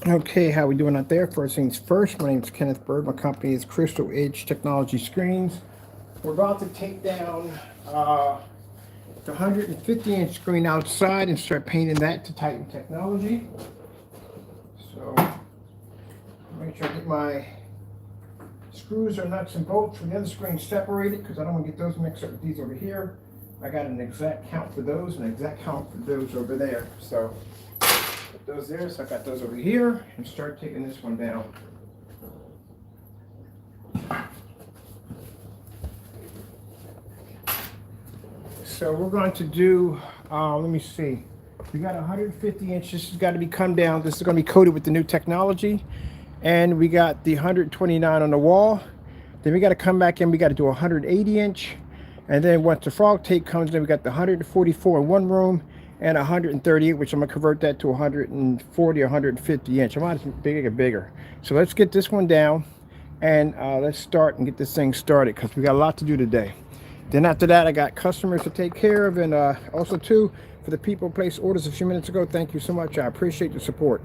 Okay, how we doing out there? First things first, my name is Kenneth Bird. My company is Crystal Edge Technology Screens. We're about to take down the 150-inch screen outside and start painting that to Titan Technology. So make sure I get my screws or nuts and bolts from the other screen separated because I don't want to get those mixed up with these over here. I got an exact count for those and an exact count for those over there. So put those there, so I got those over here, and start taking this one down. So we're going to do, let me see. We got 150 inches. This has got to be come down. This is going to be coated with the new technology. And we got the 129 on the wall. Then we got to come back in. We got to do 180 inch. And then once the frog tape comes in, we got the 144 in one room and 138, which I'm going to convert that to 140 or 150 inch. I might as bigger and bigger. So let's get this one down and let's start and get this thing started because we got a lot to do today. Then after that, I got customers to take care of, and also too, for the people who placed orders a few minutes ago, thank you so much. I appreciate the support.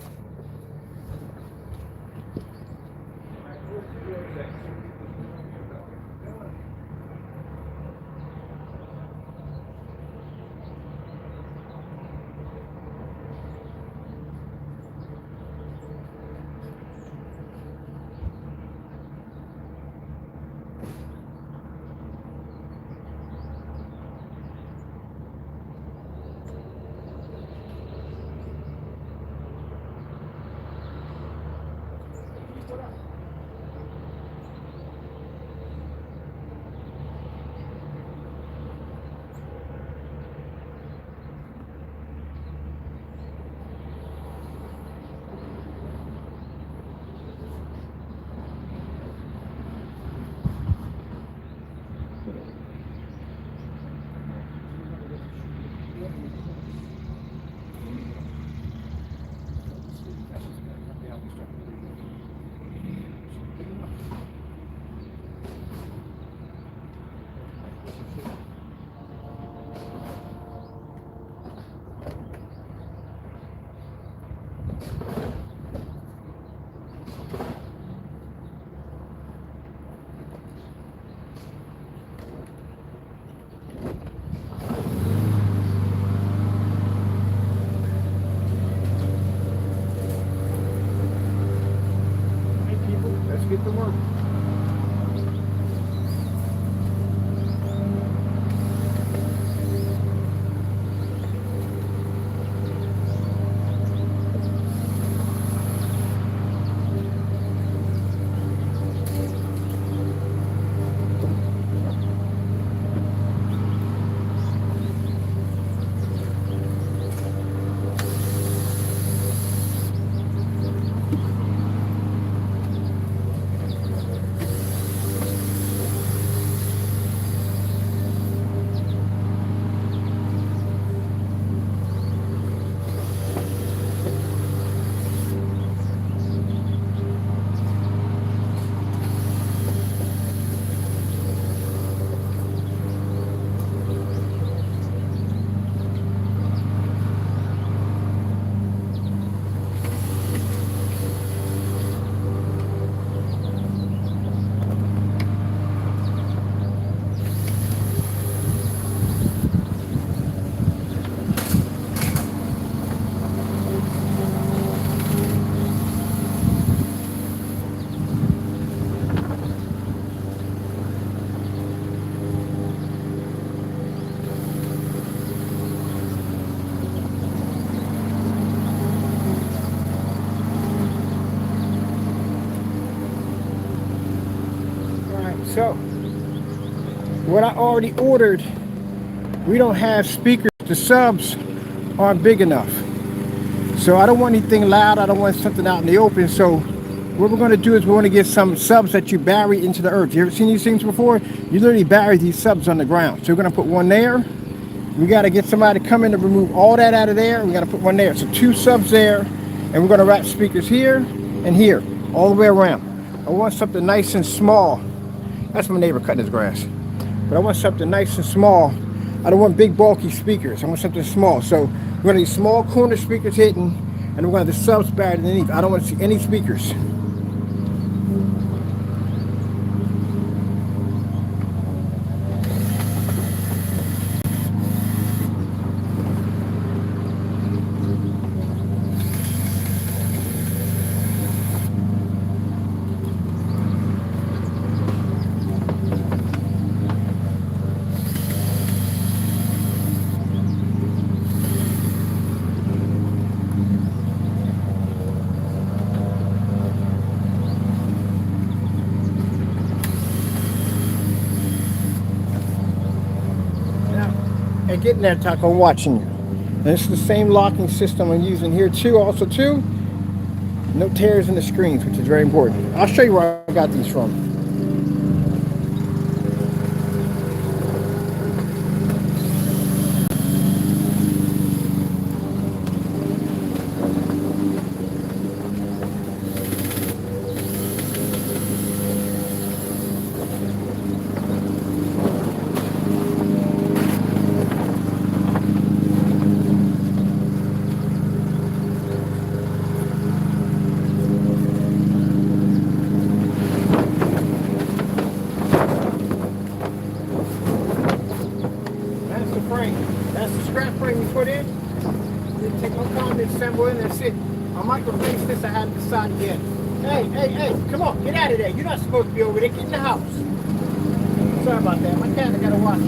Let's get to work. So, what I already ordered, we don't have speakers. The subs aren't big enough. So I don't want anything loud. I don't want something out in the open. So what we're going to do is we want to get some subs that you bury into the earth. You ever seen these things before? You literally bury these subs on the ground. So we're going to put one there. We got to get somebody to come in to remove all that out of there. We got to put one there. So two subs there. And we're going to wrap speakers here and here, all the way around. I want something nice and small. That's my neighbor cutting his grass. But I want something nice and small. I don't want big bulky speakers. I want something small. So we're going to need small corner speakers hitting, And we're going to have the subs buried underneath. I don't want to see any speakers. And getting that taco watching you. And this is the same locking system I'm using here too. Also too, no tears in the screens, which is very important. I'll show you where I got these from. That's the scrap frame we put in. Didn't take no time to assemble it, and that's it. I might replace this, I haven't decided yet. Hey, come on, get out of there. You're not supposed to be over there. Get in the house. Sorry about that. My cat, I gotta watch it.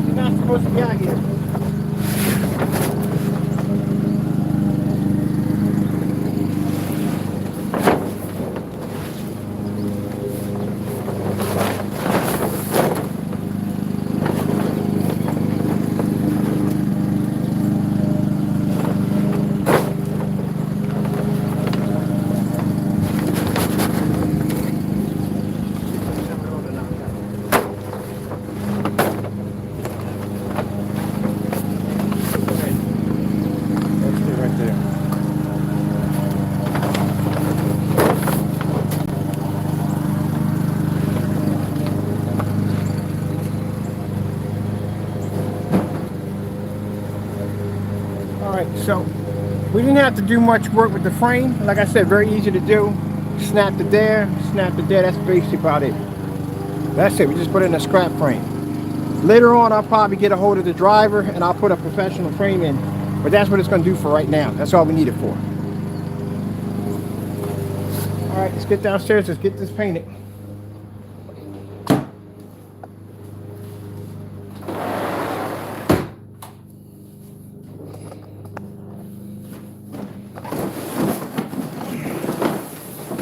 You're not supposed to be out here. So we didn't have to do much work with the frame. Like I said, very easy to do. Snapped it there, snapped it there. That's basically about it. That's it. We just put it in a scrap frame. Later on, I'll probably get a hold of the driver and I'll put a professional frame in. But that's what it's going to do for right now. That's all we need it for. All right, let's get downstairs. Let's get this painted.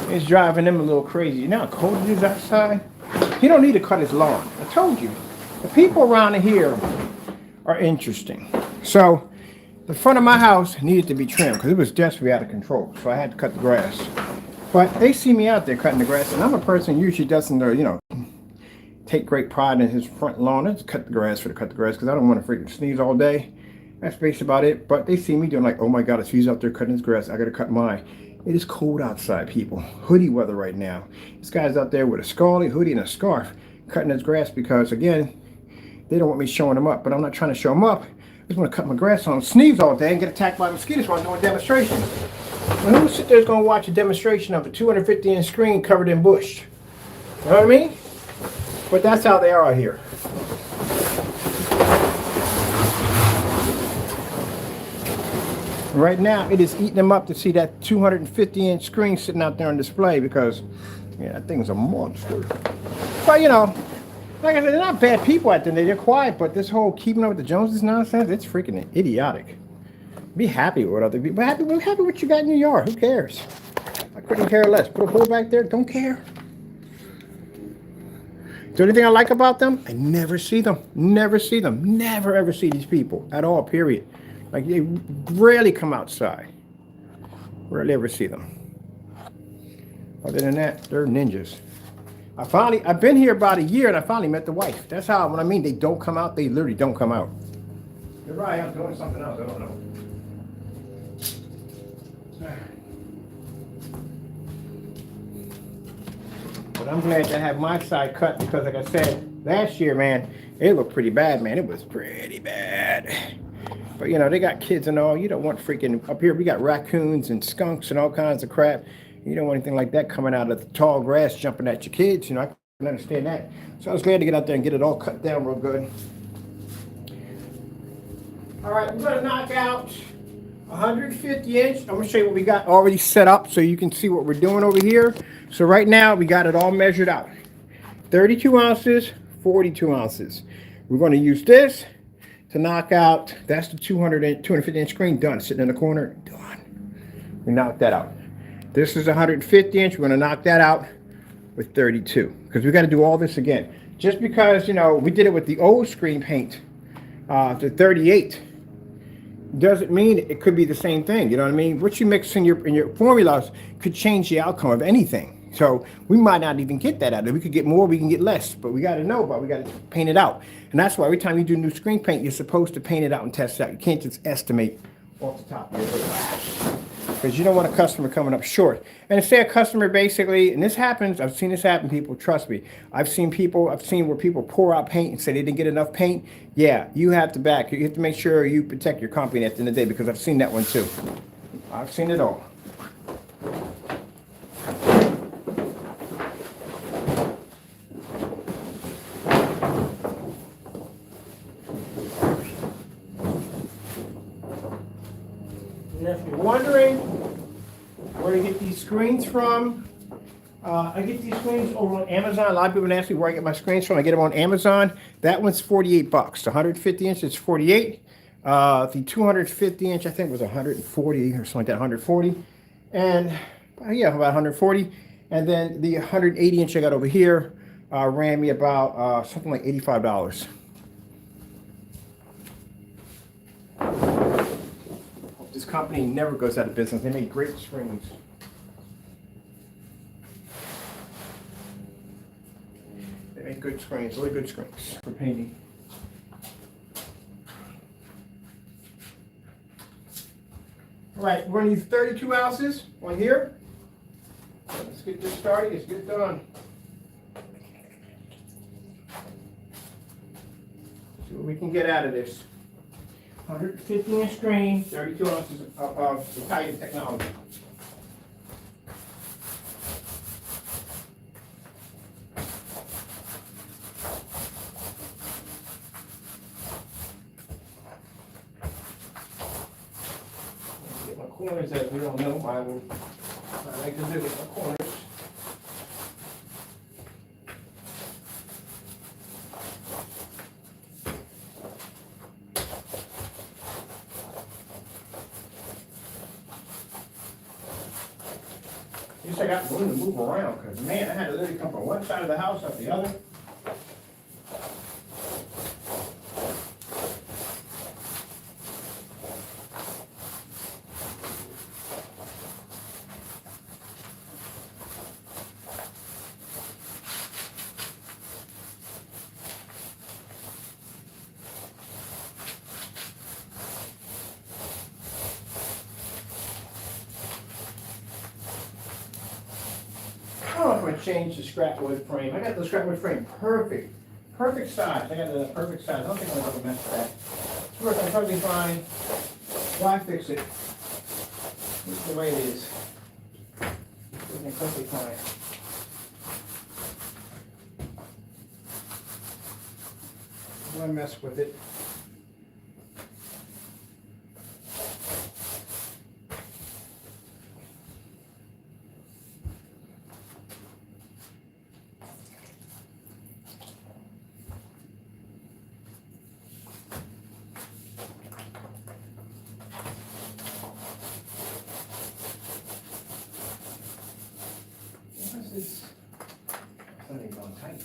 It's driving him a little crazy. You know how cold it is outside? He don't need to cut his lawn. I told you. The people around here are interesting. So the front of my house needed to be trimmed because it was desperately out of control. So I had to cut the grass. But they see me out there cutting the grass, and I'm a person who usually doesn't, take great pride in his front lawn. I just cut the grass for the cut the grass because I don't want to freaking sneeze all day. That's basically about it. But they see me doing like, oh my God, if he's out there cutting his grass, I got to cut mine. It is cold outside, people. Hoodie weather right now. This guy's out there with a scarlet hoodie and a scarf cutting his grass because, again, they don't want me showing them up. But I'm not trying to show them up. I just want to cut my grass on, sneeze all day, and get attacked by mosquitoes while I'm doing demonstrations. And who sit there is going to watch a demonstration of a 250-inch screen covered in bush? You know what I mean? But that's how they are out here. Right now, it is eating them up to see that 250-inch screen sitting out there on display because, yeah, that thing's a monster. But, like I said, they're not bad people out there. They're quiet, but this whole keeping up with the Joneses nonsense, it's freaking idiotic. Be happy with other people. Be happy with what you got in your yard. Who cares? I couldn't care less. Put a hole back there. Don't care. The only thing I like about them, I never see them. Never see them. Never ever see these people at all, period. Like, they rarely come outside. Rarely ever see them. Other than that, they're ninjas. I've been here about a year and I finally met the wife. That's how, when I mean they don't come out, they literally don't come out. You're right, I'm doing something else, I don't know. But I'm glad to have my side cut because, like I said, last year, man, it looked pretty bad, man. It was pretty bad. But you know, they got kids and all. You don't want freaking up here. We got raccoons and skunks and all kinds of crap. You don't want anything like that coming out of the tall grass jumping at your kids. You know, I can understand that. So I was glad to get out there and get it all cut down real good. All right, we're gonna knock out 150 inch. I'm gonna show you what we got already set up so you can see what we're doing over here. So right now we got it all measured out. 32 ounces, 42 ounces. We're gonna use this to knock out, that's the 250 inch screen, done, sitting in the corner, done. We knocked that out. This is 150 inch, we're gonna knock that out with 32, because we gotta do all this again. Just because, you know, we did it with the old screen paint, the 38, doesn't mean it could be the same thing. You know what I mean? What you mix in your formulas could change the outcome of anything. So we might not even get that out of it. We could get more, we can get less, but we got to know about it. We got to paint it out. And that's why every time you do new screen paint, you're supposed to paint it out and test it out. You can't just estimate off the top of your head, because you don't want a customer coming up short. And say a customer basically, and this happens, I've seen this happen, people, trust me. I've seen where people pour out paint and say they didn't get enough paint. Yeah, you have to make sure you protect your company at the end of the day, because I've seen that one too. I've seen it all. And if you're wondering where to get these screens from, I get these screens over on Amazon. A lot of people ask me where I get my screens from. I get them on Amazon. That one's 48 bucks. The 150 inch is 48. The 250 inch I think was 140 or something like that, 140. And yeah, about 140. And then the 180 inch I got over here ran me about something like $85. This company never goes out of business. They make great screens. They make good screens, really good screens for painting. All right, we're going to use 32 ounces on here. Let's get this started. Let's get it done. See what we can get out of this. 150 inch screen, 32 ounces of Titan technology. Get my corners that we don't know. I like to do with my corners. At least I got room to move around, because man, I had to literally come from one side of the house up the other. I'm going to change the scrap wood frame. I got the scrap wood frame perfect size. I got the perfect size. I don't think I'm going to mess with that. It's working perfectly fine. Why fix it? This is the way it is. It's working perfectly fine. Why mess with it? This is on tight.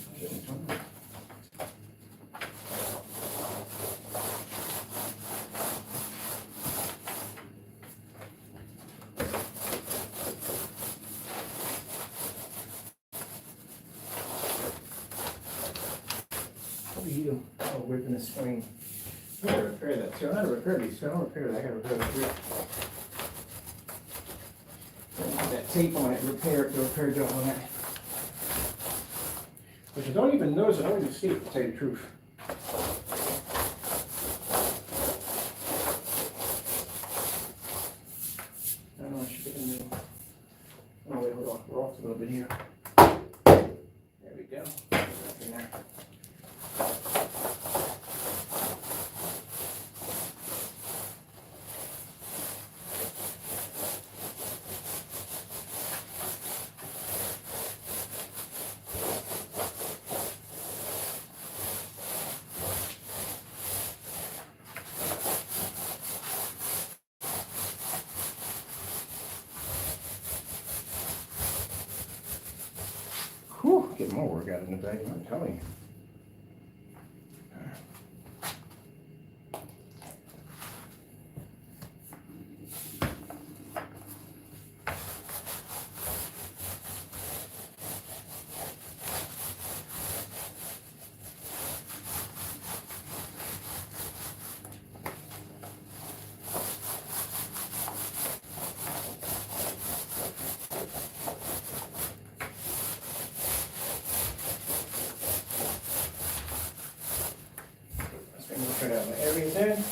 What are you? Oh, ripping the screen. I gotta repair that too. I gotta repair these. I don't repair that. I gotta repair that. That tape on it, repair job on it. But you don't even notice it, I don't even see it, to tell you the truth. off a little bit here. There we go. In there. Whew, get more work out in the day, I'm telling you. Turn out my areas in. Make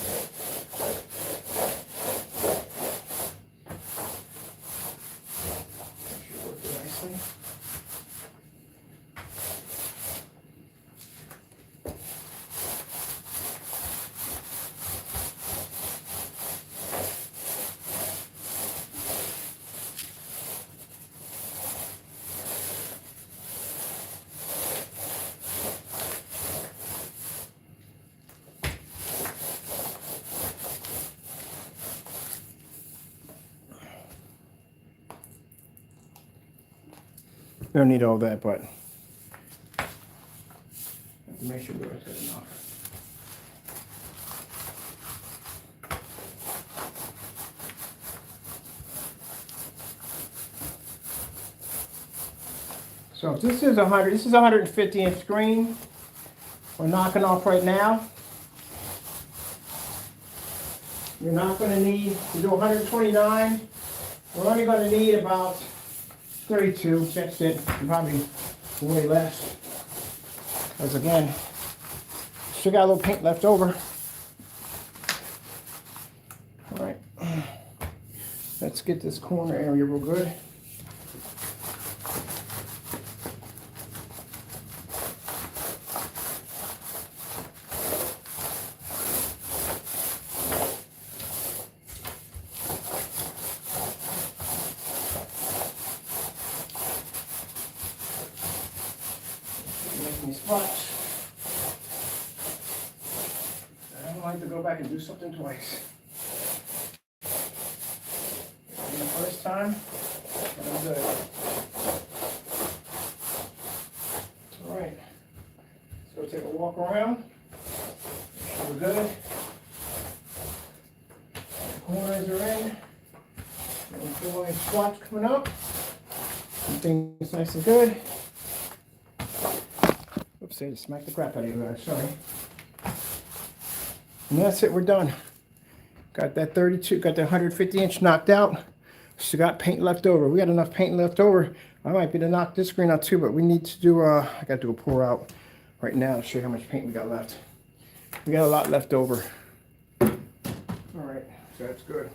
sure it works nicely. We don't need all that, but have to make sure we're good enough. So if this is 100, this is a 150-inch screen. We're knocking off right now. You're not going to need to do 129. We're only going to need about 32, that's it, probably way less. Because again, still got a little paint left over. All right, let's get this corner area real good. Spots. I don't like to go back and do something twice. The first time, I'm good. All right, let's go take a walk around. Make sure we're good. The corners are in. Don't feel any spots coming up. Everything's nice and good. Oops, I just smacked the crap out of you guys, sorry. And that's it, we're done. Got that 32, got that 150-inch knocked out. Still got paint left over. We got enough paint left over. I might be to knock this screen out too, but we need to do, I got to do a pour out right now to show you how much paint we got left. We got a lot left over. All right, so that's good.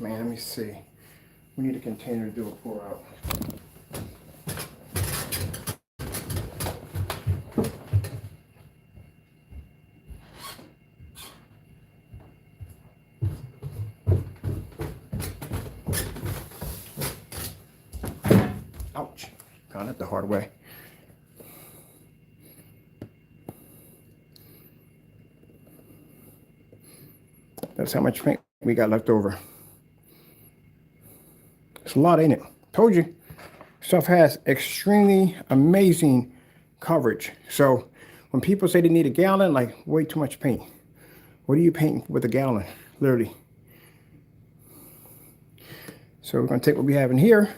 Man, let me see. We need a container to do a pour out. Ouch. Found it the hard way. That's how much paint we got left over. It's a lot, ain't it? Told you. Stuff has extremely amazing coverage. So when people say they need a gallon, like way too much paint. What are you painting with a gallon? Literally. So we're going to take what we have in here,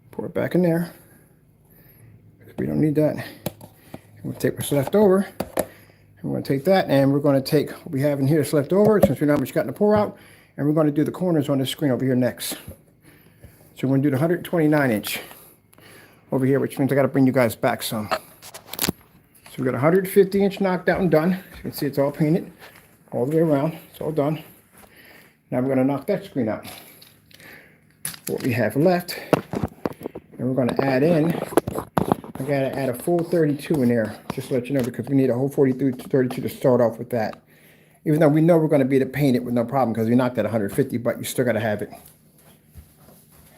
pour it back in there. We don't need that. We'll take what's left over. And we're going to take that and we're going to take what we have in here that's left over, since we know how much got in the pour out, and we're going to do the corners on this screen over here next. So we're going to do the 129-inch over here, which means I got to bring you guys back some. So we got a 150-inch knocked out and done. As you can see, it's all painted. all the way around. It's all done. Now we're going to knock that screen out. What we have left, and we're going to add in, I got to add a full 32 in there, just to let you know, because we need a whole 42 to start off with that. Even though we know we're going to be able to paint it with no problem because we knocked at 150, but you still got to have it.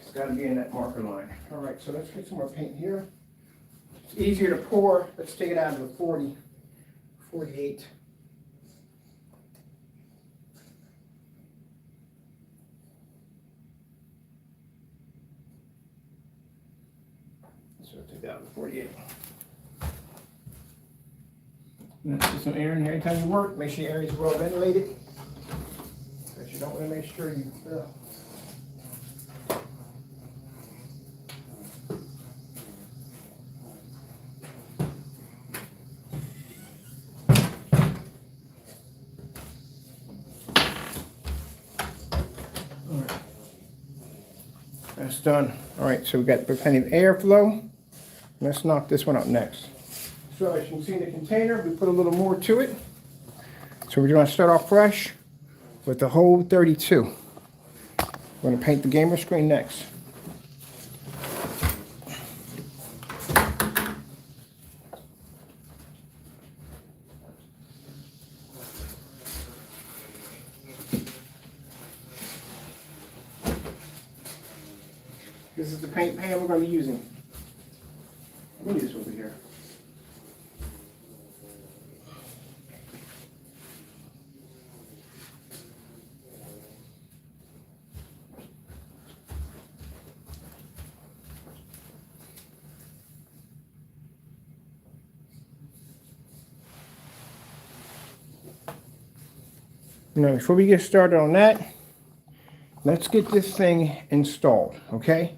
It's got to be in that marker line. All right, so let's get some more paint here. It's easier to pour. Let's take it out of the 40, 48. So take that out of the 48. Let's get some air in here. Anytime you work, make sure your area is well ventilated. Because you don't want to make sure you fill. Alright. That's done. Alright, so we got plenty of airflow. Let's knock this one out next. So as you can see in the container, we put a little more to it. So we're going to start off fresh with the whole 32. We're going to paint the gamer screen next. This is the paint pan we're going to be using. Let me do this over here. Now, before we get started on that, let's get this thing installed, okay?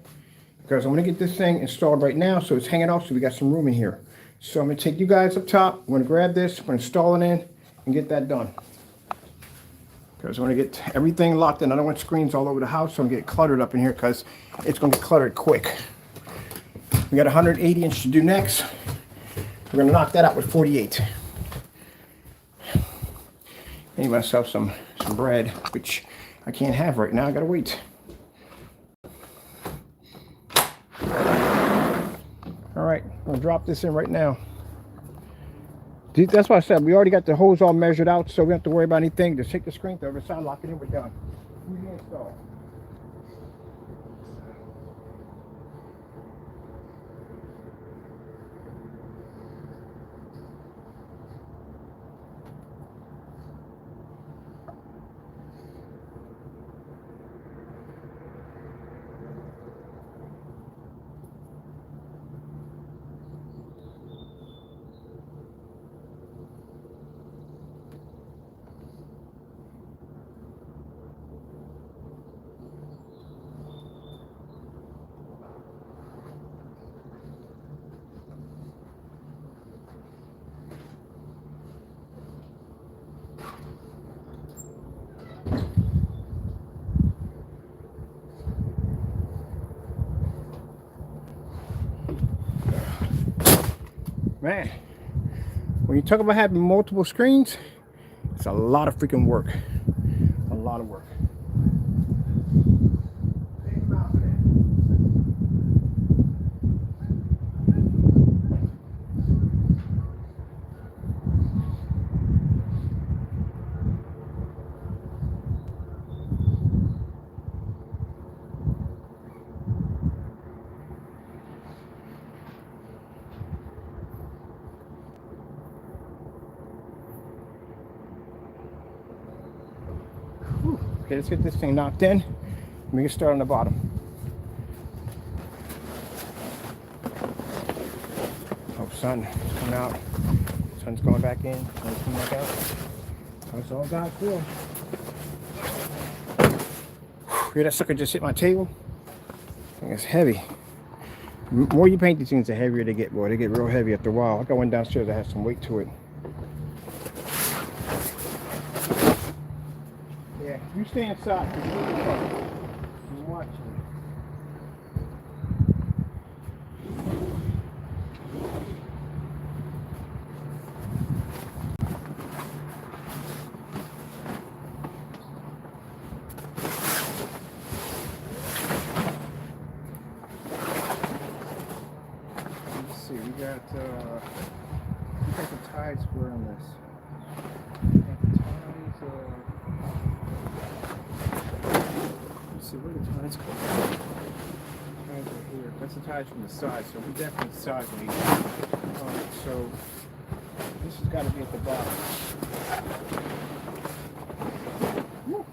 Because I'm going to get this thing installed right now, so it's hanging off, so we got some room in here. So I'm going to take you guys up top. I'm going to grab this, I'm going to install it in, and get that done. Because I want to get everything locked in. I don't want screens all over the house, so I'm going to get cluttered up in here, because it's going to get cluttered quick. We got 180 inch to do next. We're going to knock that out with 48. I need myself some bread, which I can't have right now. I gotta wait. All right, I'm gonna drop this in right now. That's why I said we already got the hose all measured out, so we don't have to worry about anything. Just take the screen to the other side, lock it in, we're done. Easy install. Man, when you talk about having multiple screens, it's a lot of freaking work. A lot of work. Okay, let's get this thing knocked in. We can start on the bottom. Oh, sun is coming out. Sun's going back in. Sun's coming back out. That's all God's will. Hear that sucker just hit my table? I think it's heavy. The more you paint these things, the heavier they get, boy. They get real heavy after a while. I got one downstairs that has some weight to it. Yeah, you stay inside. I'm watching. you think the tides were on this? I think the tides, let's see, where the tides go? Tides are here. That's the tides from the side, so we definitely sideways. Alright, so this has got to be at the bottom. Woo.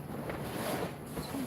That's huge.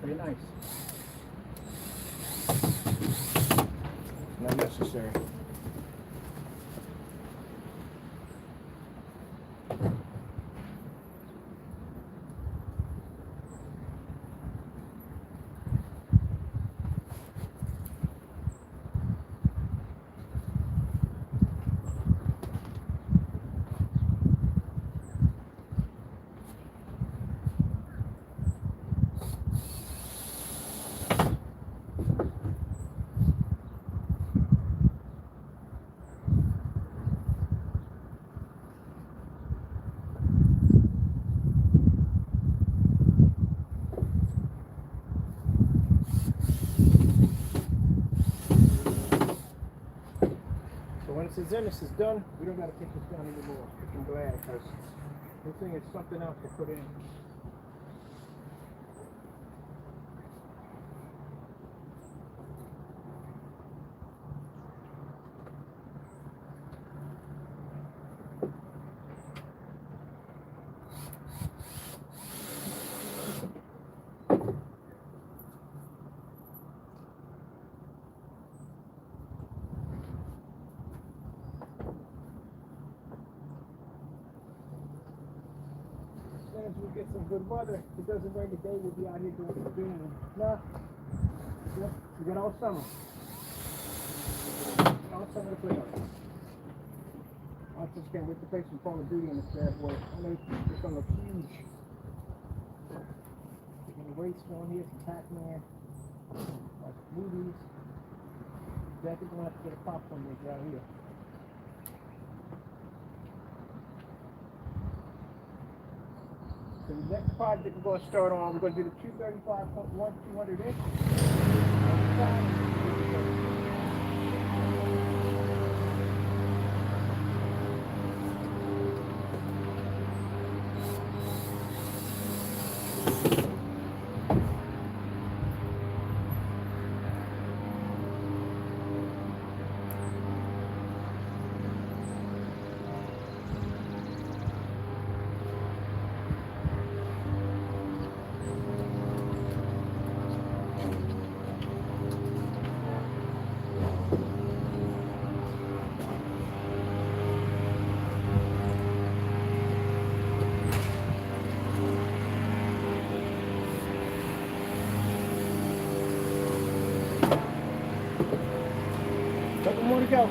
Pretty nice. Not necessary. When it says this is done, we don't got to take this down anymore. I'm glad, because this thing is something else to put in. As we get some good weather, if it doesn't rain today, we'll be out here doing some doing. Nah, we got all summer. I'll send it to you. I just can't wait to play some Call of Duty in this bad boy. I know it's gonna look huge. Taking the race on here, some Pac-Man, movies. Definitely gonna have to get a popcorn maker out here. So the next project we're going to start on, we're going to do the 235.1 200 inch. Couple more to go.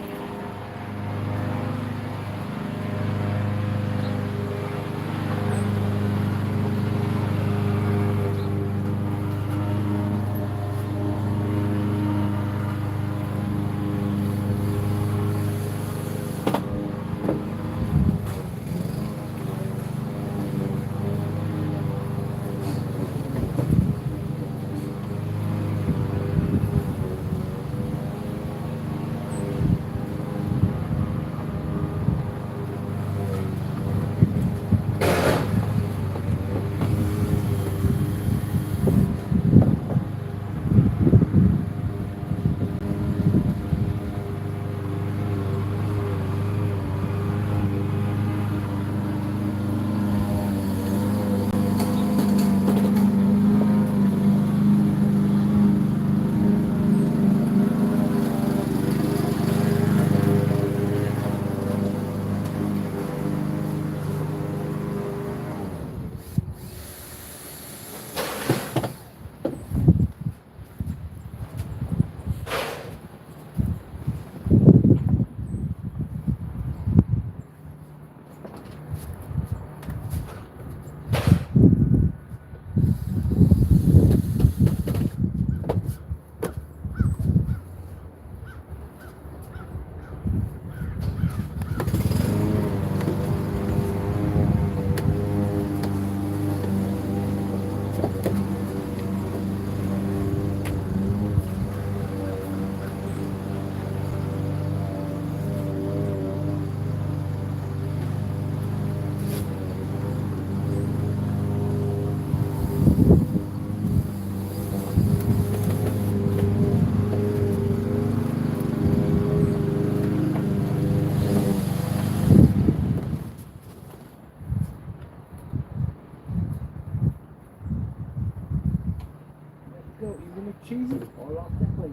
Cheesy all off the place.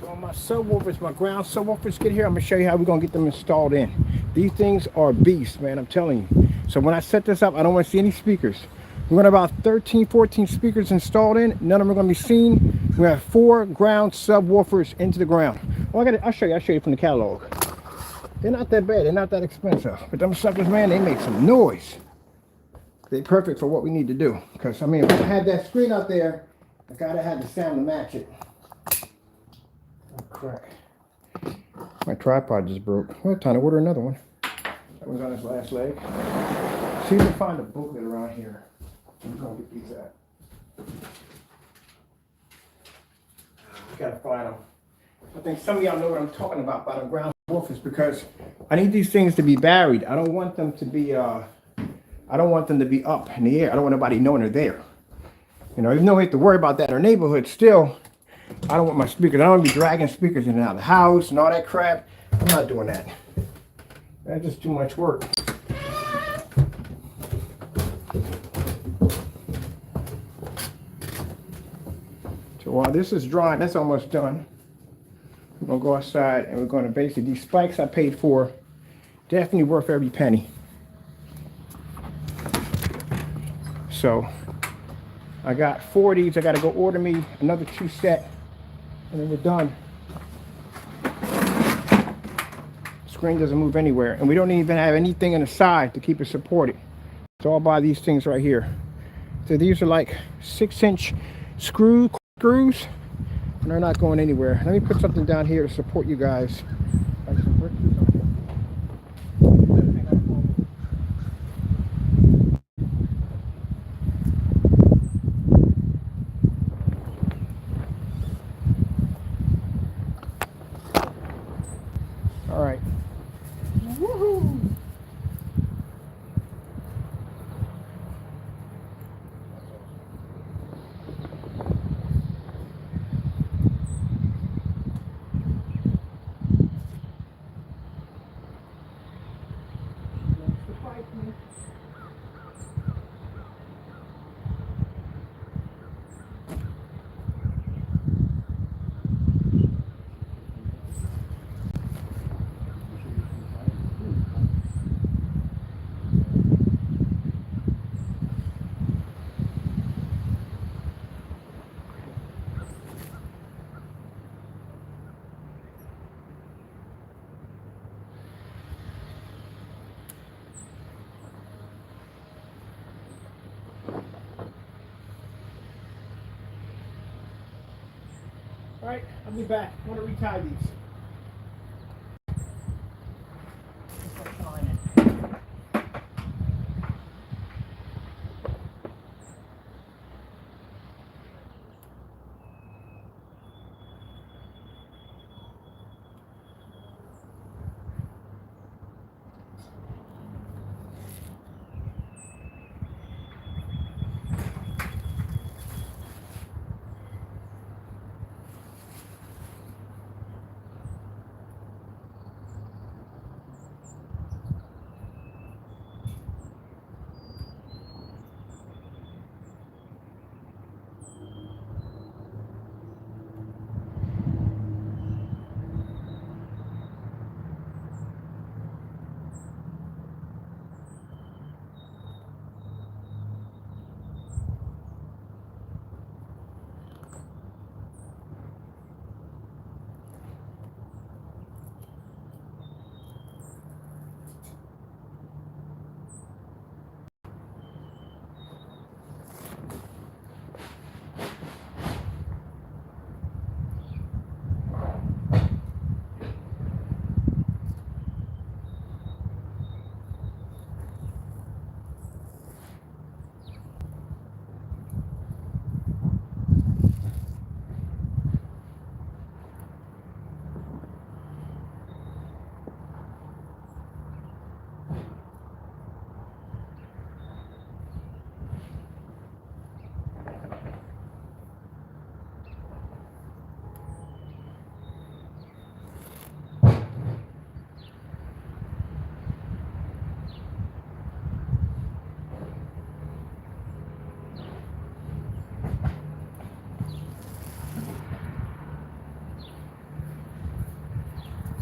So on my subwoofers, my ground subwoofers get here, I'm gonna show you how we're gonna get them installed in. These things are beasts, man, I'm telling you. So when I set this up, I don't want to see any speakers. We're gonna have about 13, 14 speakers installed in. None of them are gonna be seen. We have 4 ground subwoofers into the ground. Well, I'll show you from the catalog. They're not that bad, they're not that expensive. But them suckers, man, they make some noise. They're perfect for what we need to do. Because, I mean, if I had that screen out there, I gotta have the sound to match it. Oh, crap. My tripod just broke. Well, time to order another one. That was on its last leg. See if we can find a booklet around here. I'm gonna get these at. Gotta find them. I think some of y'all know what I'm talking about by the ground woofers, because I need these things to be buried. I don't want them to be up in the air. I don't want nobody knowing they're there. You know, even though we have to worry about that in our neighborhood, still, I don't want my speakers. I don't want to be dragging speakers in and out of the house and all that crap. I'm not doing that. That's just too much work. So while this is drying, that's almost done. We're going to go outside and we're going to basically, these spikes I paid for, definitely worth every penny. So I got 4 of these. I got to go order me another 2 set, and then we're done. Screen doesn't move anywhere, and we don't even have anything on the side to keep it supported. So I'll buy these things right here. So these are like 6-inch screws, and they're not going anywhere. Let me put something down here to support you guys. Like some bricks or something. All right. Woohoo! All right, I'll be back. I want to retie these.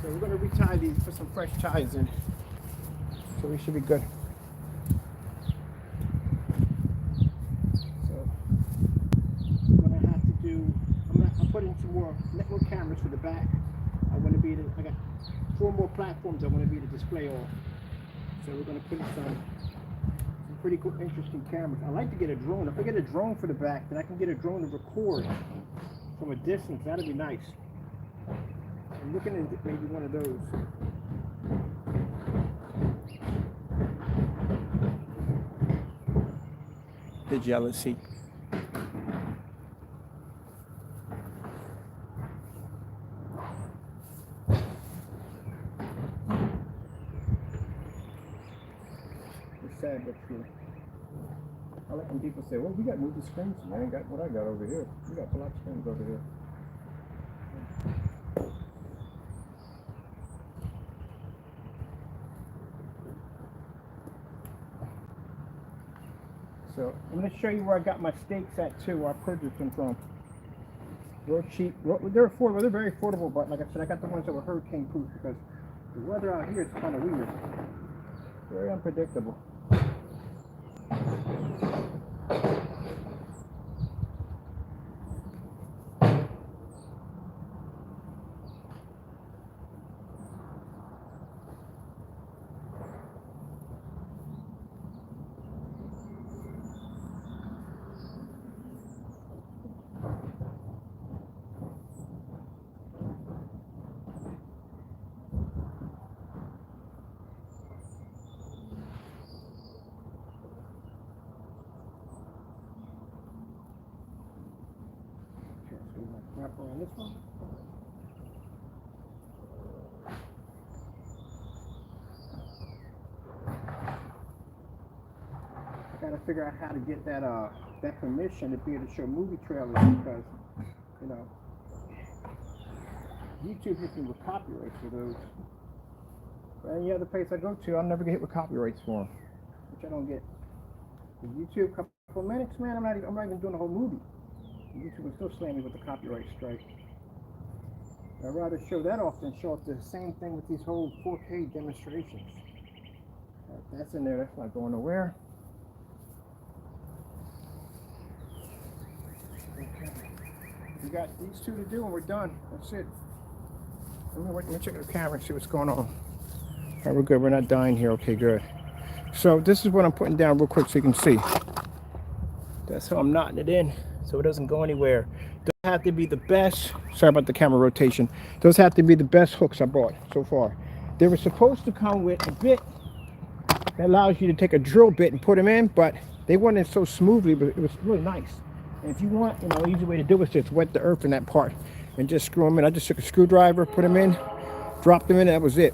So we're going to retie these, put some fresh ties in. So we should be good. So what I have to do, I'm putting some more network cameras for the back. I want to be able to, I got 4 more platforms I want to be able to display on. So we're going to put some pretty cool, interesting cameras. I like to get a drone. If I get a drone for the back, then I can get a drone to record from a distance. That'd be nice. I'm looking at maybe one of those. The jealousy. It's sad but true. I like when people say, well, we got movie screens. I ain't got what I got over here. We got flat screens over here. So I'm going to show you where I got my steaks at too, where I purchased them from. Real cheap. They're affordable. They're very affordable, but like I said, I got the ones that were hurricane proof because the weather out here is kind of weird. Very unpredictable. on this one? I gotta figure out how to get that that permission to be able to show movie trailers, because you know YouTube hits me with copyrights for those. But any other place I go to, I'll never get hit with copyrights for them, which I don't get. With YouTube, couple minutes, man, I'm not even doing the whole movie. YouTube will still slam me with the copyright strike. I'd rather show that off than show off the same thing with these whole 4K demonstrations. That's in there, that's not going nowhere. Okay. We got these two to do and we're done. That's it. Let me check the camera and see what's going on. All right, we're good. We're not dying here. Okay, good. So this is what I'm putting down real quick so you can see. That's how I'm knotting it in so it doesn't go anywhere. Those have to be the best. Sorry about the camera rotation. Those have to be the best hooks I bought so far. They were supposed to come with a bit that allows you to take a drill bit and put them in, but they went in so smoothly, but it was really nice. And if you want, you know, an easy way to do it is just wet the earth in that part and just screw them in. I just took a screwdriver, put them in, dropped them in, and that was it.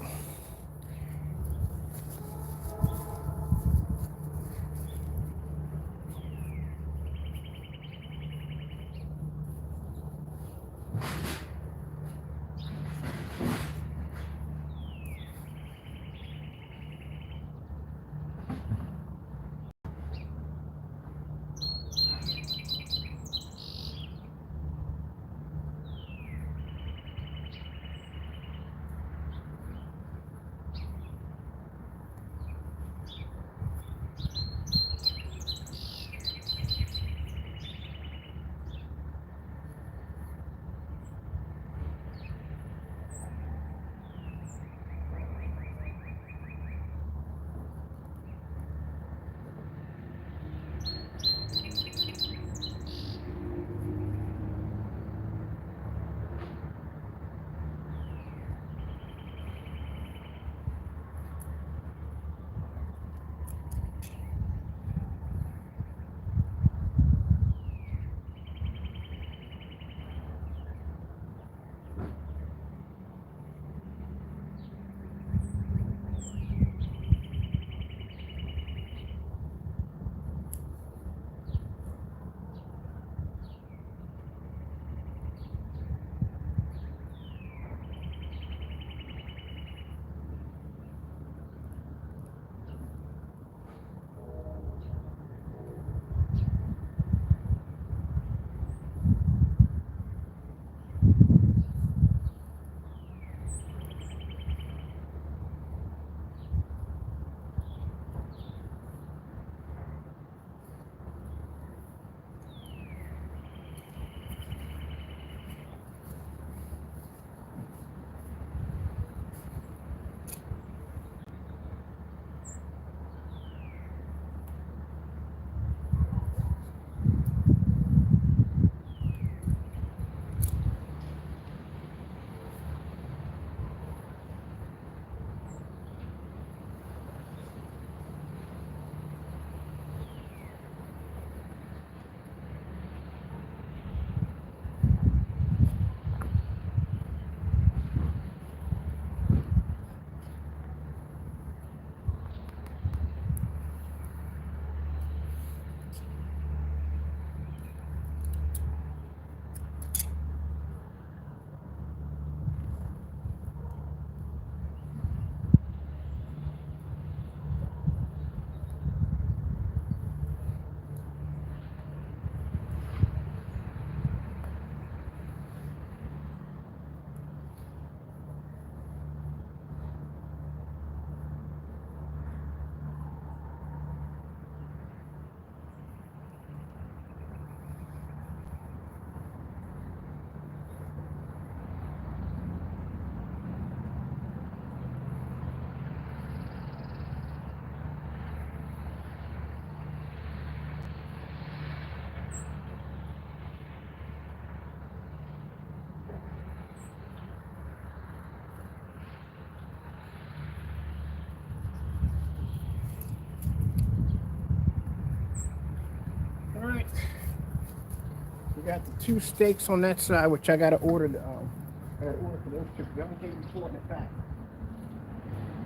got the 2 steaks on that side, which I gotta order. I gotta order for those 2. We haven't taken the 4 in the back.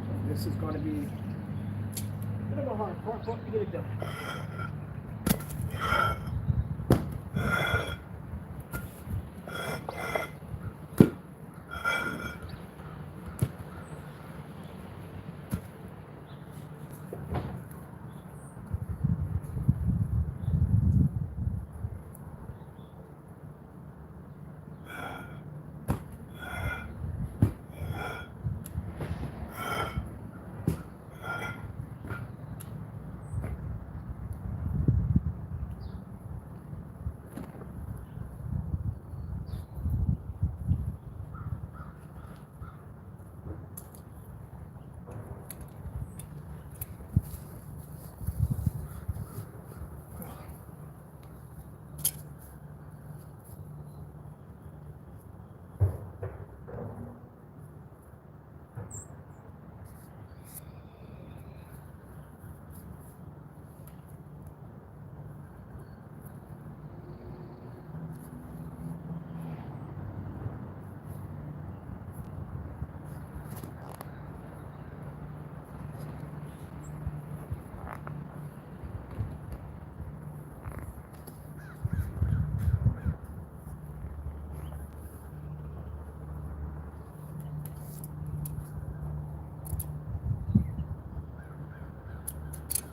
So this is going to be a bit of a hard part, but we get it done.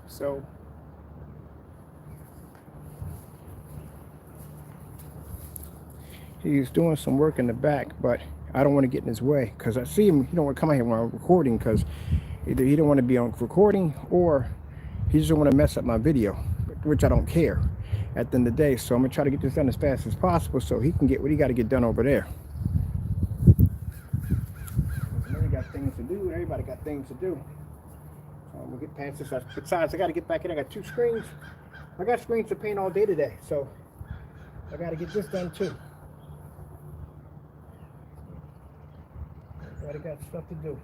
So he's doing some work in the back, but I don't want to get in his way because I see him. He don't want to come out here when I'm recording because either he don't want to be on recording or he just don't want to mess up my video, which I don't care at the end of the day. So I'm gonna try to get this done as fast as possible so he can get what he got to get done over there. Everybody got things to do. Everybody got things to do. We'll get past this. Besides, I got to get back in. I got 2 screens. I got screens to paint all day today, so I got to get this done too. I got stuff to do.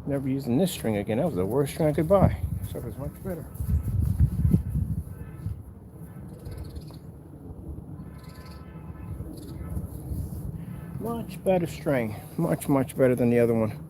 Never using this string again. That was the worst string I could buy. So it was much better. Much better string. Much better than the other one.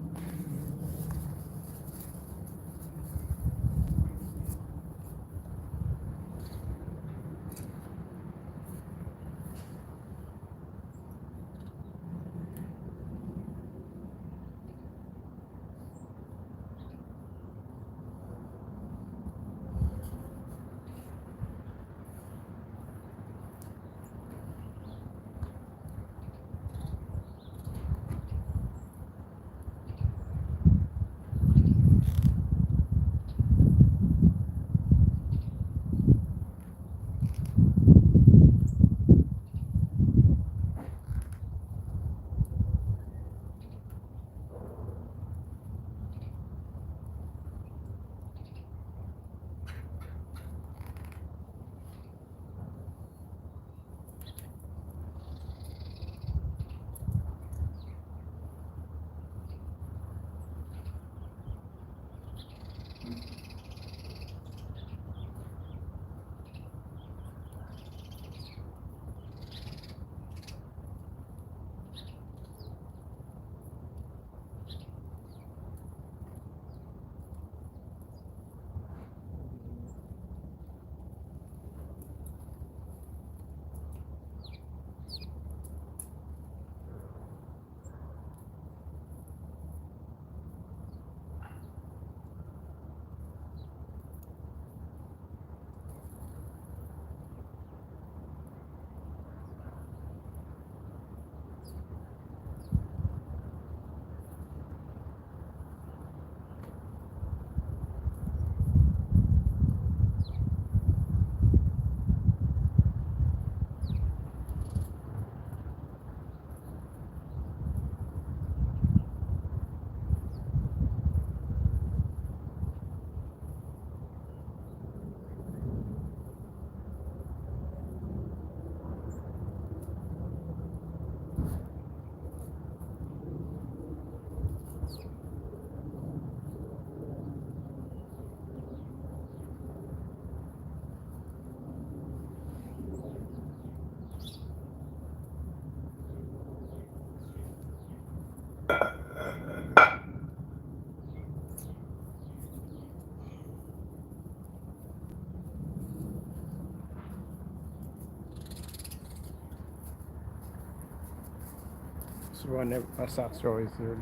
why my socks are always dirty.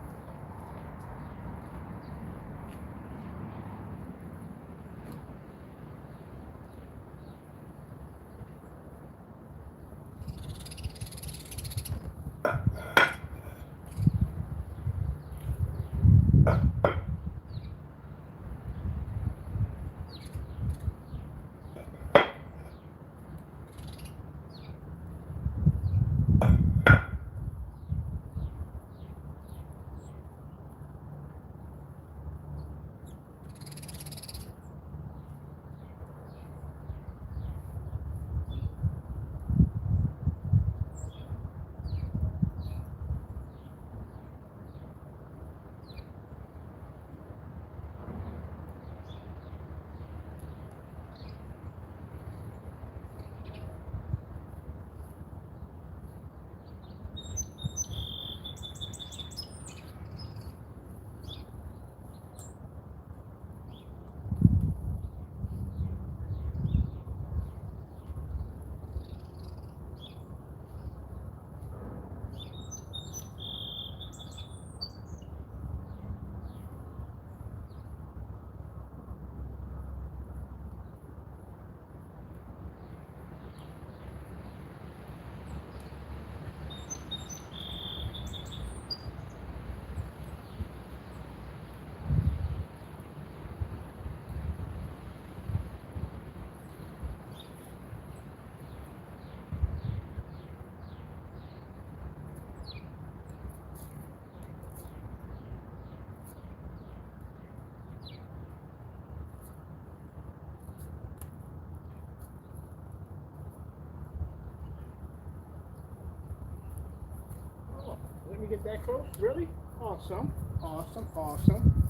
Let me get that close. Really? Awesome. Awesome. Awesome.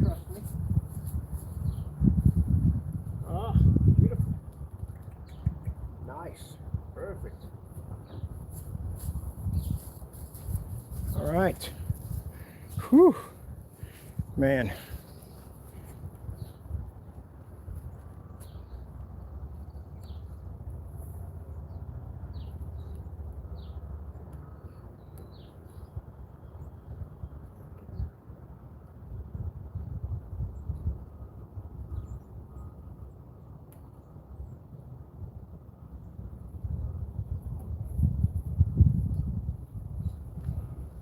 Trust me. Ah, beautiful. Nice. Perfect. All right. Whew. Man.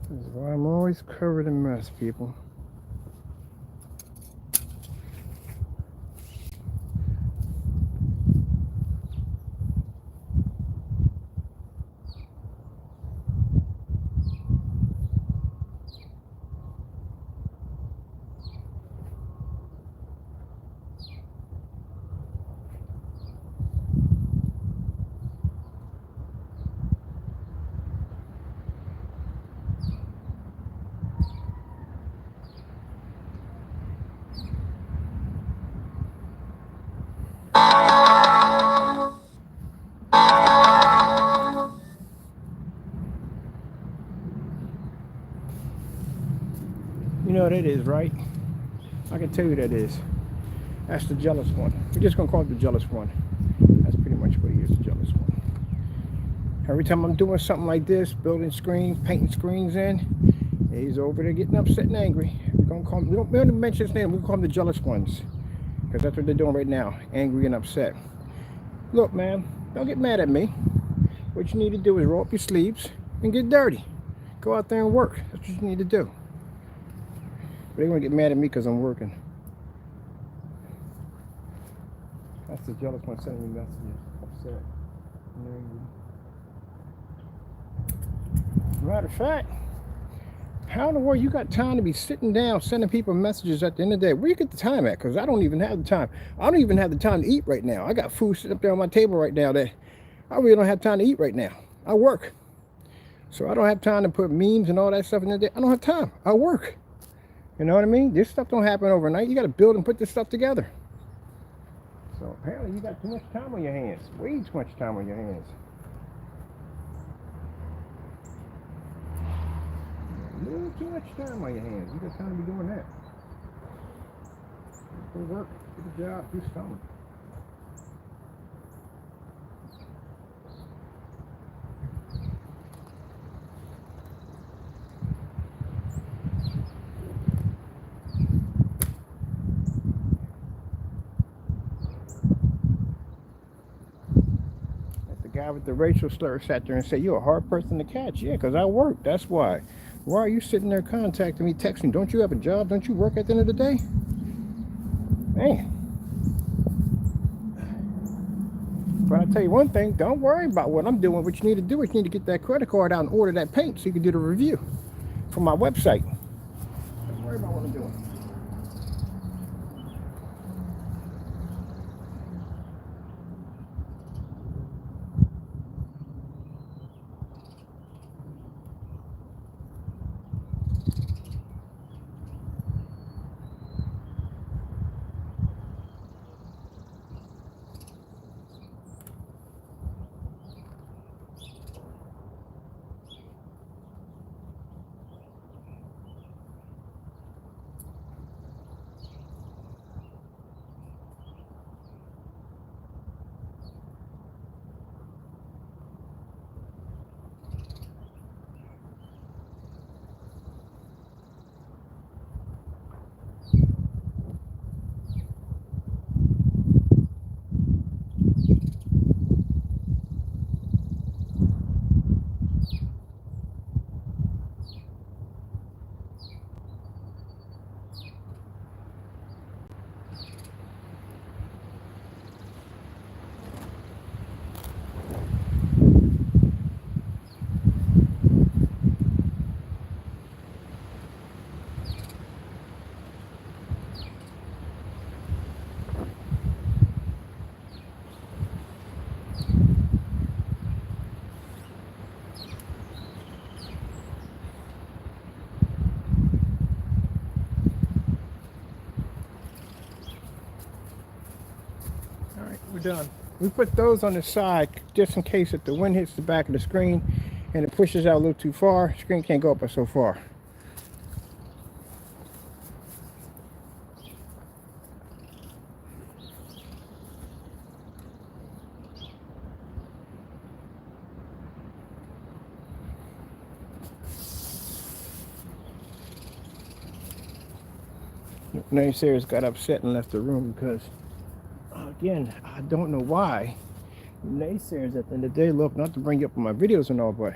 This is why I'm always covered in mess, people. You know what it is, right? I can tell you that is. That's the jealous one. We're just gonna call it the jealous one. That's pretty much what he is, the jealous one. Every time I'm doing something like this, building screens, painting screens in, he's over there getting upset and angry. We're gonna call him, we don't even mention his name, we call him the jealous ones. Because that's what they're doing right now, angry and upset. Look, man, don't get mad at me. What you need to do is roll up your sleeves and get dirty. Go out there and work. That's what you need to do. But they're gonna get mad at me because I'm working. That's the jealous one sending me messages. Upset. Matter of fact, how in the world you got time to be sitting down sending people messages at the end of the day? Where you get the time at? Because I don't even have the time. I don't even have the time to eat right now. I got food sitting up there on my table right now that I really don't have time to eat right now. I work. So I don't have time to put memes and all that stuff in the day. I don't have time. I work. You know what I mean? This stuff don't happen overnight. You got to build and put this stuff together. So apparently you got too much time on your hands. Way too much time on your hands. A little too much time on your hands. You got time to be doing that. Go work, get a job, do something. guy with the racial slur sat there and said, "You're a hard person to catch." Yeah, because I work. That's why. Why are you sitting there contacting me, texting? Don't you have a job? Don't you work at the end of the day? Man. But I'll tell you one thing, don't worry about what I'm doing. What you need to do is you need to get that credit card out and order that paint so you can do the review from my website. Don't worry about what I'm doing. All right, we're done. We put those on the side just in case if the wind hits the back of the screen and it pushes out a little too far, the screen can't go up but so far. Naysayers got upset and left the room because, again, I don't know why. Naysayers at the end of the day, look, not to bring you up on my videos and all, but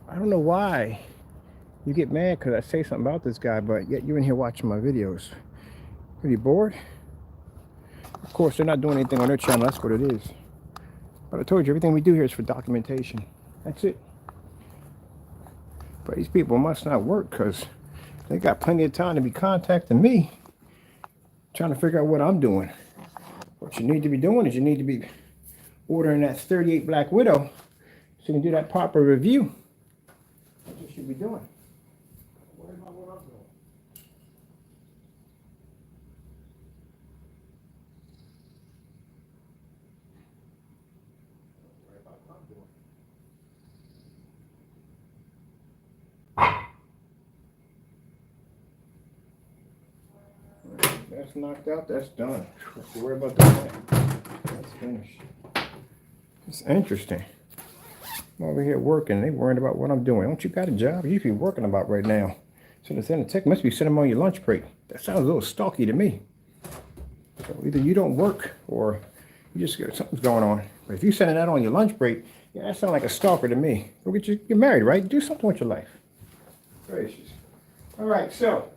I don't know why you get mad because I say something about this guy, but yet you're in here watching my videos. Are you bored? Of course, they're not doing anything on their channel. That's what it is. But I told you, everything we do here is for documentation. That's it. But these people must not work because they got plenty of time to be contacting me, trying to figure out what I'm doing. What you need to be doing is you need to be ordering that 38 Black Widow so you can do that proper review. That's what you should be doing. Don't worry about what I'm doing. Don't worry about what I'm doing. That's knocked out, that's done. Don't worry about that. That's finished. It's interesting. I'm over here working, they worrying about what I'm doing. Don't you got a job? You should be working about right now. So the send a text must be sitting them on your lunch break. That sounds a little stalky to me. So either you don't work or you just got something's going on. But if you're sending that on your lunch break, yeah, that sounds like a stalker to me. Go get you, you're married, right? Do something with your life. Gracious. All right, so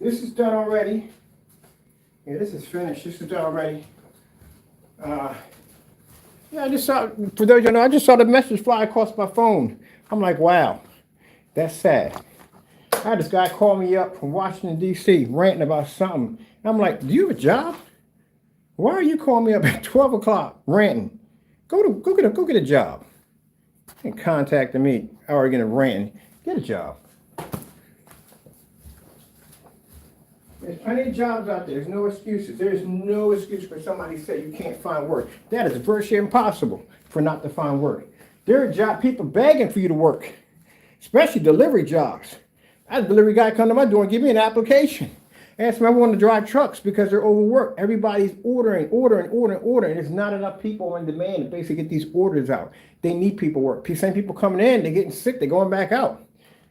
this is done already. Yeah, this is finished. This is done already. Yeah, I just saw, for those you know, I just saw the message fly across my phone. I'm like, wow, that's sad. I had this guy call me up from Washington, D.C., ranting about something. And I'm like, do you have a job? Why are you calling me up at 12 o'clock ranting? Go get a job. And contacting me, arguing and ranting. Get a job. There's plenty of jobs out there. There's no excuses. There's no excuse for somebody to say you can't find work. That is virtually impossible for not to find work. There are people begging for you to work, especially delivery jobs. I had a delivery guy come to my door and give me an application. Asked me if I wanted to drive trucks because they're overworked. Everybody's ordering. There's not enough people in demand to basically get these orders out. They need people work. Same people coming in, they're getting sick, they're going back out.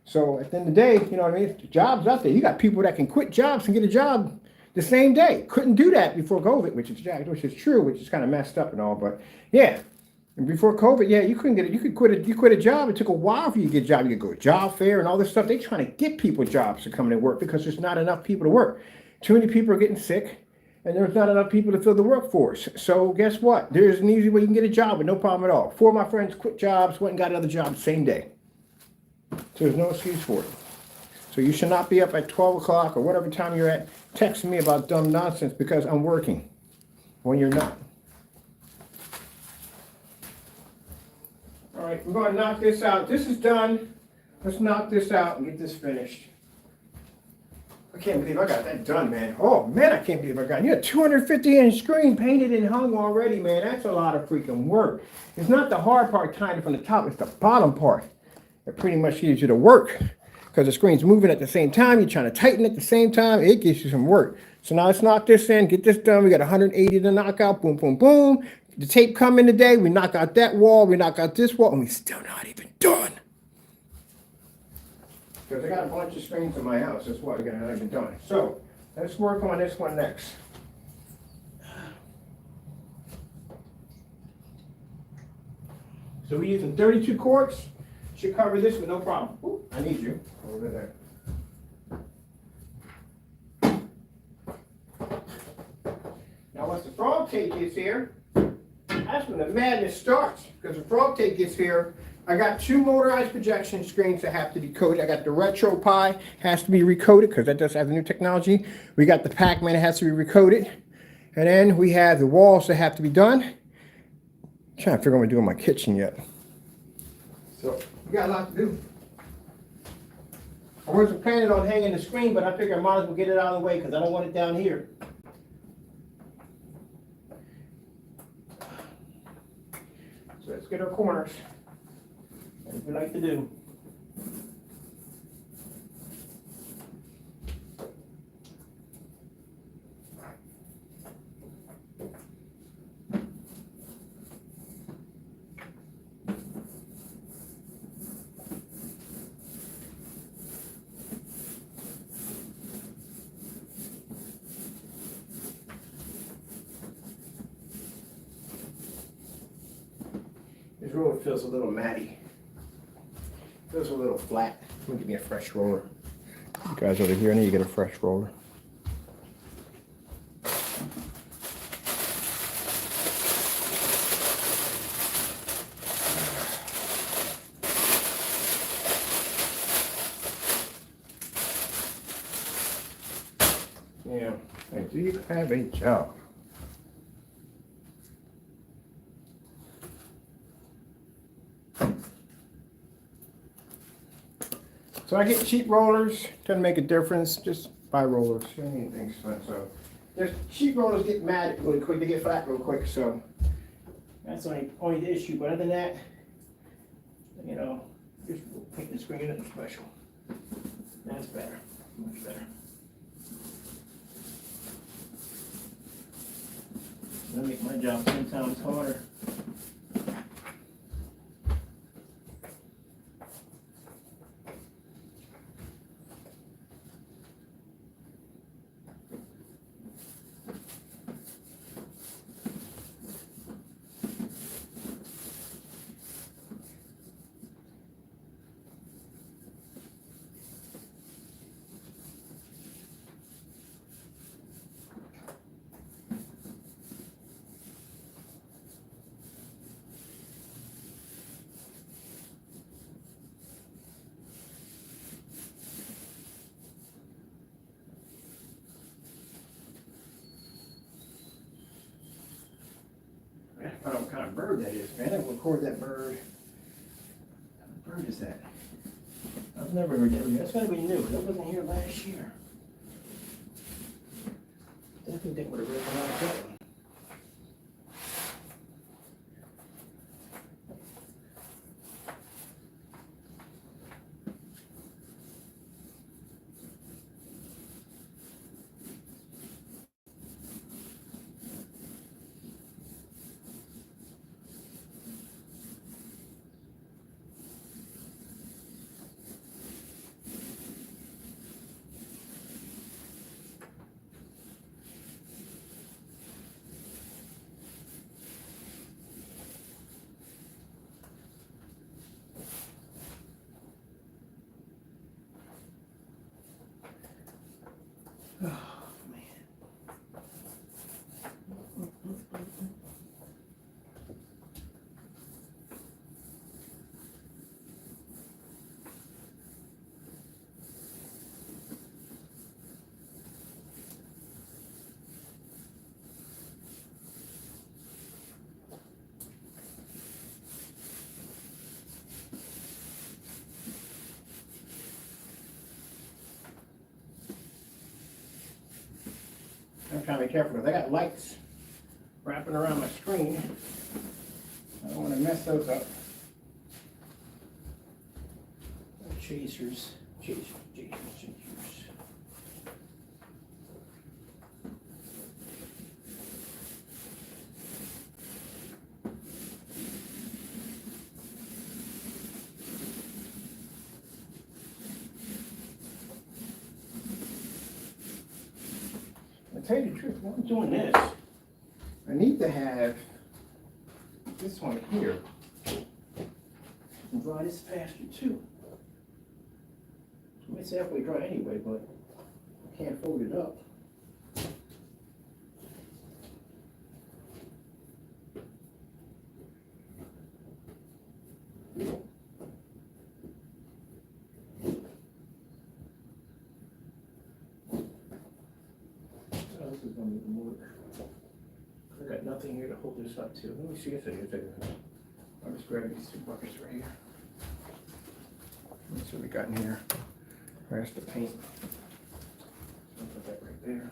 So at the end of the day, you know what I mean? Jobs out there. You got people that can quit jobs and get a job the same day. Couldn't do that before COVID, which is true, which is kind of messed up and all. But yeah, And before COVID, yeah, you couldn't get it. You quit a job. It took a while for you to get a job. You could go to job fair and all this stuff. They're trying to get people jobs to come in and work because there's not enough people to work. Too many people are getting sick, and there's not enough people to fill the workforce. So guess what? There's an easy way you can get a job with no problem at all. 4 of my friends quit jobs, went and got another job the same day. So there's no excuse for it. So you should not be up at 12 o'clock or whatever time you're at texting me about dumb nonsense because I'm working when you're not. All right, we're going to knock this out. This is done. Let's knock this out and get this finished. I can't believe I got that done, man. Oh, man, I can't believe I got it. You had 250-inch screen painted and hung already, man. That's a lot of freaking work. It's not the hard part tying it from the top. It's the bottom part that pretty much gives you the work. Because the screen's moving at the same time. You're trying to tighten at the same time. It gives you some work. So now let's knock this in, get this done. We got 180 to knock out. Boom, boom, boom. The tape come in today. We knock out that wall. We knock out this wall. And we still not even done. Because I got a bunch of screens in my house. That's why we got not even done. So let's work on this one next. So we're using 32 quarts. Should cover this with no problem. Ooh, I need you over there. Now once the frog tape gets here, that's when the madness starts. Because the frog tape gets here, I got 2 motorized projection screens that have to be coated. I got the Retro Pi, has to be recoated because that does have the new technology. We got the Pac-Man that has to be recoated. And then we have the walls that have to be done. I'm trying to figure out what I'm doing in my kitchen yet. So we got a lot to do. I wasn't planning on hanging the screen, but I figured I might as well get it out of the way because I don't want it down here. So let's get our corners, as we like to do. This roller feels a little matty. Feels a little flat. Let me give me a fresh roller. You guys over here, I need to get a fresh roller. Yeah, I do have a job. So I get cheap rollers, doesn't make a difference, just buy rollers, anything. So just cheap rollers get mad really quick, they get flat real quick, so that's only the issue. But other than that, you know, just paint the screen nothing special. That's better, much better. That'll make my job 10 times harder. I don't know what kind of bird that is, man. I didn't record that bird. What bird is that? I've never heard that. That's gotta be new. That wasn't here last year. Definitely think would have recognized that one. trying to be careful because I got lights wrapping around my screen. I don't want to mess those up. Chasers. I'll tell you the truth, while I'm doing this, I need to have this one here and dry this faster too. It's halfway dry anyway, but I can't fold it up. Oh, this is gonna even work. I got nothing here to hold this up to. Let me see if I'll just grab these two buckets right here. Let's see what we got in here. There's the paint. I'll put that right there.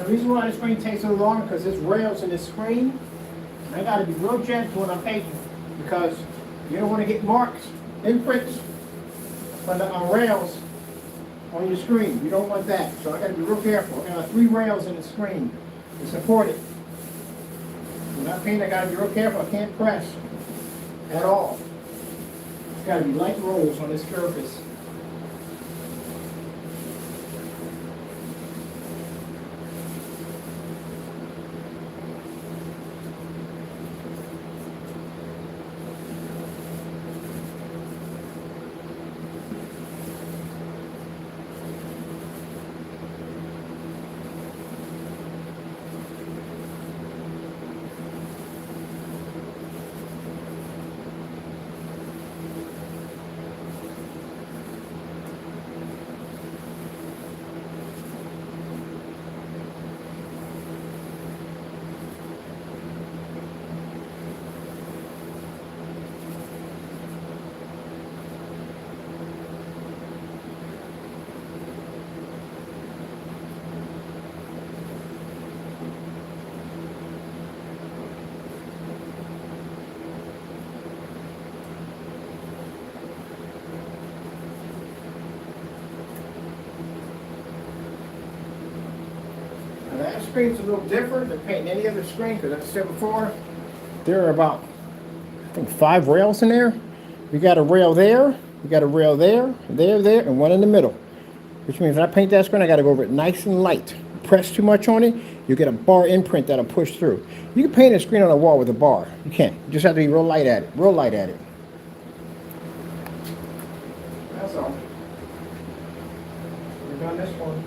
the reason why the screen takes so long because there's rails in this screen. I got to be real gentle when I'm painting because you don't want to get marks, imprints on the rails on your screen. You don't want that. So I got to be real careful. I got 3 rails in the screen to support it. When I paint, I got to be real careful. I can't press at all. It's got to be light rolls on this surface. That screen's a little different than painting any other screen because, as I said before, there are about, I think, 5 rails in there. We got a rail there, we got a rail there, there, and one in the middle. Which means when I paint that screen, I got to go over it nice and light. Press too much on it, you get a bar imprint that'll push through. You can paint a screen on a wall with a bar. You can. You just have to be real light at it. Real light at it. That's all. We're done this one.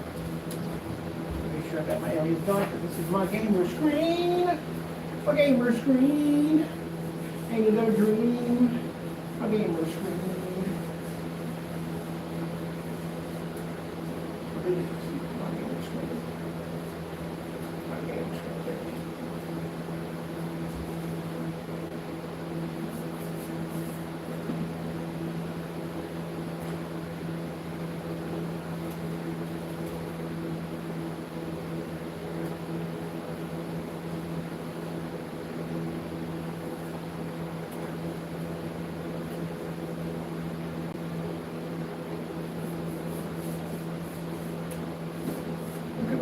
I got my areas done. This is my gamer screen. My gamer screen. Ain't it a dream? My gamer screen. My gamer screen. My gamer screen.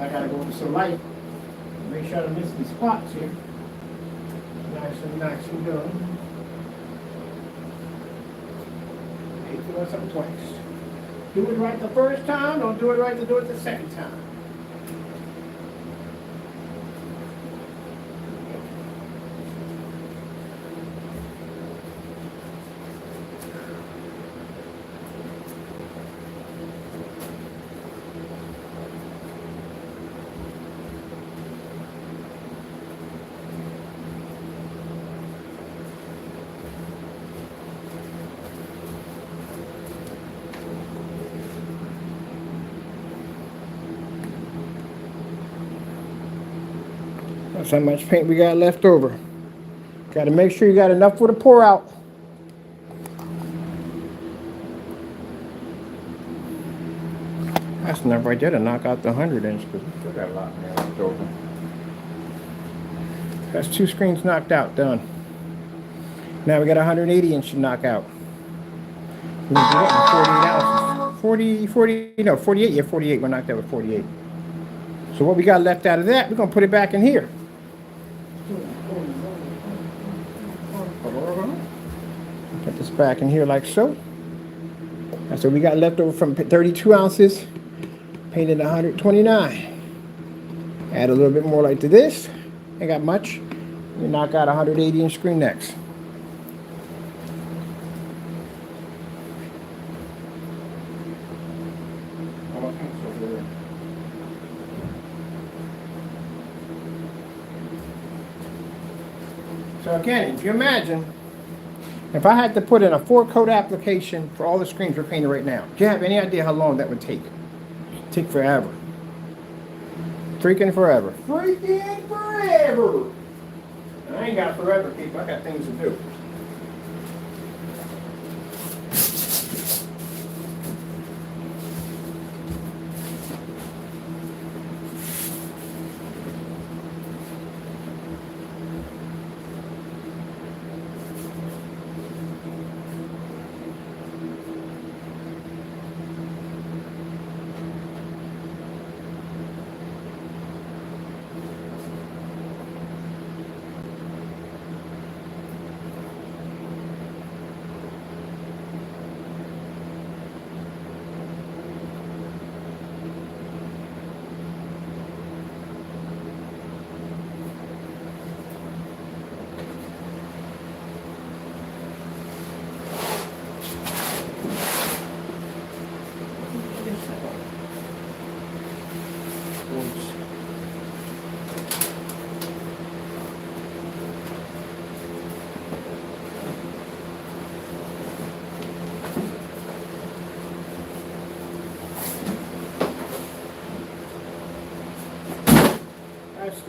I gotta go with some light. Make sure I don't miss these spots here. Nice and done. Hey, do something twice. Do it right the first time, don't do it right to do it the second time. That's how much paint we got left over. Got to make sure you got enough for the pour out. That's enough right there to knock out the 100-inch because we still got a lot more left over. That's 2 screens knocked out, done. Now we got a 180-inch to knock out. We can do that in 48 ounces. 48, yeah, 48. We're knocked out with 48. So what we got left out of that, we're going to put it back in here. Put this back in here like so. That's what we got left over from 32 ounces. Painted 129. Add a little bit more light to this. Ain't got much. We knock out a 180-inch screen next. So again, if you imagine, if I had to put in a 4-coat application for all the screens we're painting right now, do you have any idea how long that would take? It'd take forever. Freaking forever. Freaking forever! I ain't got forever, people. I got things to do.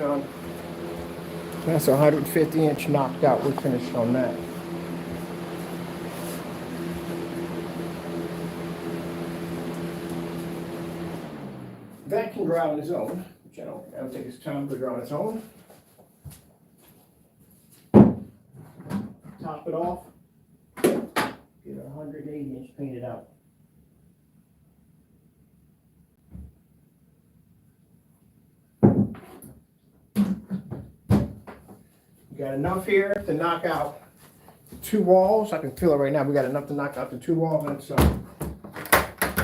done. That's a 150-inch knocked out. We're finished on that. That can dry on its own, which that'll take its time to dry on its own. Top it off. Get a 180-inch painted out. Got enough here to knock out the 2 walls. I can feel it right now. We got enough to knock out the 2 walls, and so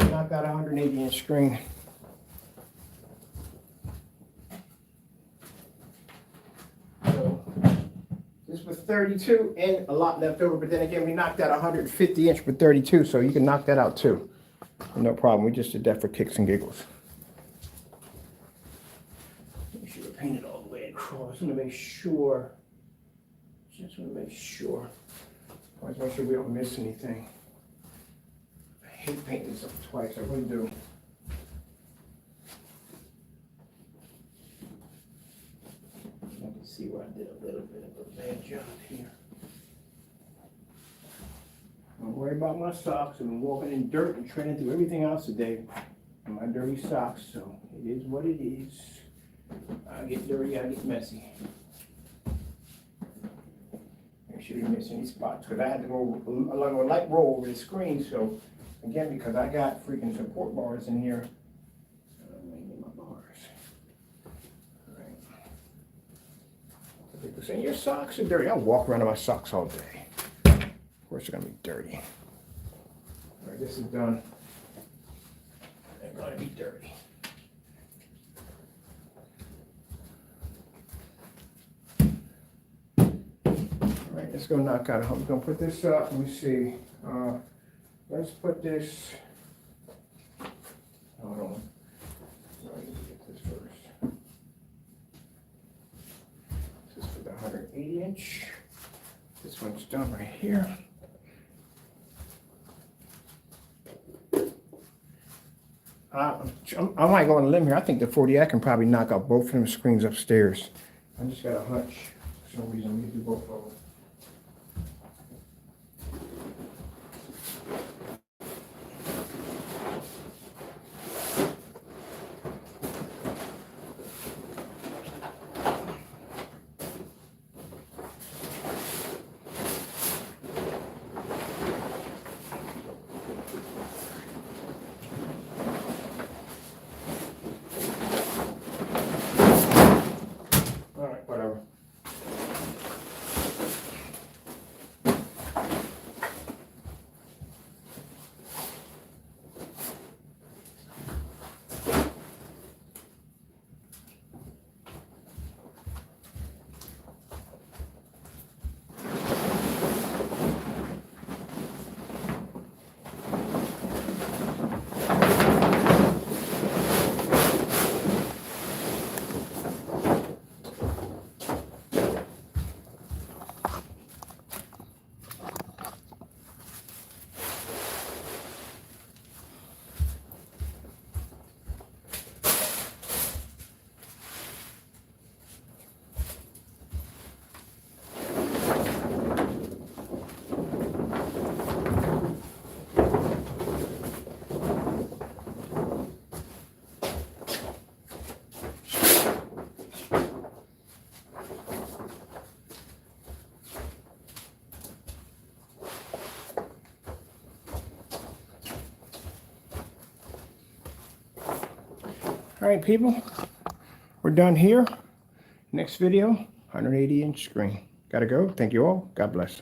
knock out a 180-inch screen. So this was 32 and a lot left over, but then again, we knocked out 150-inch with 32, so you can knock that out too. No problem. We just did that for kicks and giggles. Make sure we paint it all the way across. I'm gonna make sure. Just want to make sure. Always make sure we don't miss anything. I hate painting stuff twice. I really do. I can see where I did a little bit of a bad job here. Don't worry about my socks. I've been walking in dirt and treading through everything else today. And my dirty socks, so it is what it is. I get dirty, I get messy. Shouldn't miss any spots because I had to go along a light roll over the screen. So again, because I got freaking support bars in here, my bars. All right. People saying your socks are dirty. I'll walk around in my socks all day. Of course, they're gonna be dirty. All right, this is done. They're gonna be dirty. Let's go knock out. I'm going to put this up. Let me see. Let's put this. Hold on. I need to get this first. This is for the 180-inch. This one's done right here. I might go on a limb here. I think the 40, I can probably knock out both of them screens upstairs. I just got a hunch. For some reason, I'm going to do both of them. All right, people, we're done here. Next video, 180-inch screen. Gotta go. Thank you all. God bless.